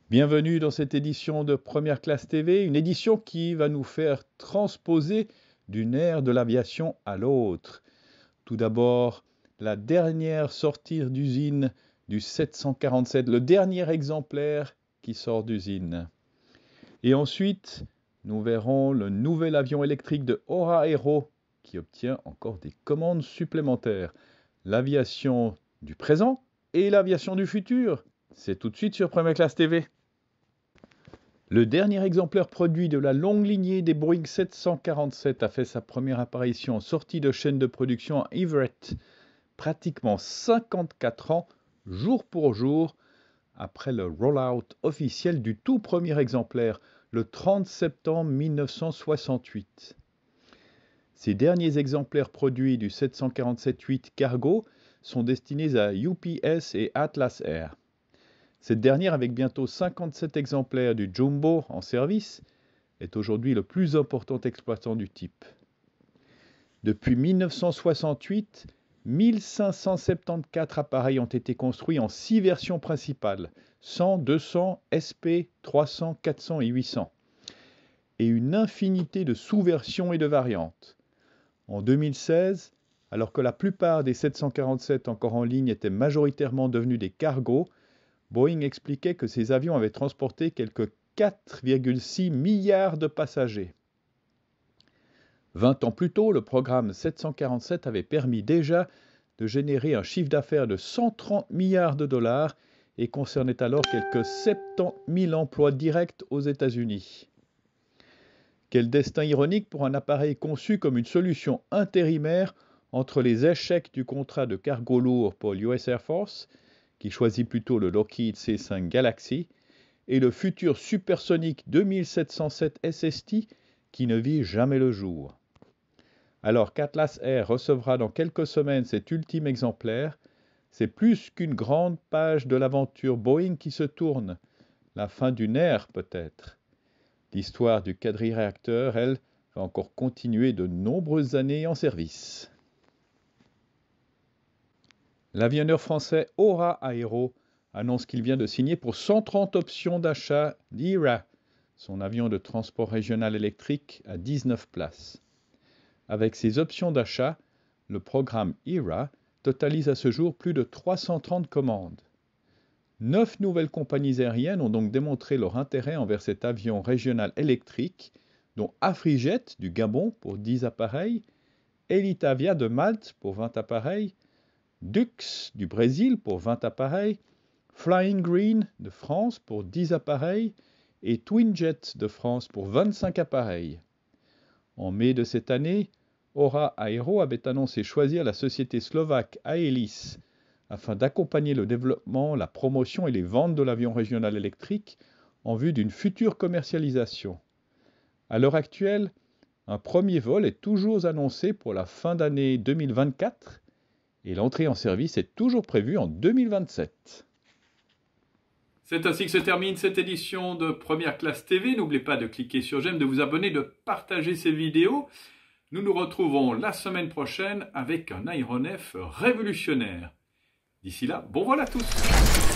Bienvenue dans cette édition de Première Classe TV, une édition qui va nous faire transposer d'une ère de l'aviation à l'autre. Tout d'abord, la dernière sortie d'usine du 747, le dernier exemplaire qui sort d'usine. Et ensuite, nous verrons le nouvel avion électrique de Aura Aero qui obtient encore des commandes supplémentaires. L'aviation du présent et l'aviation du futur. C'est tout de suite sur Première Classe TV. Le dernier exemplaire produit de la longue lignée des Boeing 747 a fait sa première apparition en sortie de chaîne de production à Everett, pratiquement 54 ans, jour pour jour, après le roll-out officiel du tout premier exemplaire, le 30 septembre 1968. Ces derniers exemplaires produits du 747-8 Cargo sont destinés à UPS et Atlas Air. Cette dernière, avec bientôt 57 exemplaires du Jumbo en service, est aujourd'hui le plus important exploitant du type. Depuis 1968, 1574 appareils ont été construits en 6 versions principales, 100, 200, SP, 300, 400 et 800, et une infinité de sous-versions et de variantes. En 2016, alors que la plupart des 747 encore en ligne étaient majoritairement devenus des cargos, Boeing expliquait que ces avions avaient transporté quelques 4,6 milliards de passagers. 20 ans plus tôt, le programme 747 avait permis déjà de générer un chiffre d'affaires de 130 milliards de dollars et concernait alors quelques 70 000 emplois directs aux États-Unis. Quel destin ironique pour un appareil conçu comme une solution intérimaire entre les échecs du contrat de cargo lourd pour l'US Air Force, qui choisit plutôt le Lockheed C-5 Galaxy, et le futur supersonique 2707 SST qui ne vit jamais le jour. Alors qu'Atlas Air recevra dans quelques semaines cet ultime exemplaire, c'est plus qu'une grande page de l'aventure Boeing qui se tourne, la fin d'une ère peut-être. L'histoire du quadriréacteur, elle, va encore continuer de nombreuses années en service. L'avionneur français Aura Aero annonce qu'il vient de signer pour 130 options d'achat d'ERA, son avion de transport régional électrique à 19 places. Avec ces options d'achat, le programme ERA totalise à ce jour plus de 330 commandes. 9 nouvelles compagnies aériennes ont donc démontré leur intérêt envers cet avion régional électrique, dont Afrijet du Gabon pour 10 appareils, Elitavia de Malte pour 20 appareils, Dux du Brésil pour 20 appareils, Flying Green de France pour 10 appareils et Twinjet de France pour 25 appareils. En mai de cette année, Aura Aero avait annoncé choisir la société slovaque Aelis afin d'accompagner le développement, la promotion et les ventes de l'avion régional électrique en vue d'une future commercialisation. À l'heure actuelle, un premier vol est toujours annoncé pour la fin d'année 2024 et l'entrée en service est toujours prévue en 2027. C'est ainsi que se termine cette édition de Première Classe TV. N'oubliez pas de cliquer sur j'aime, de vous abonner, de partager ces vidéos. Nous nous retrouvons la semaine prochaine avec un aéronef révolutionnaire. D'ici là, bon vol à tous!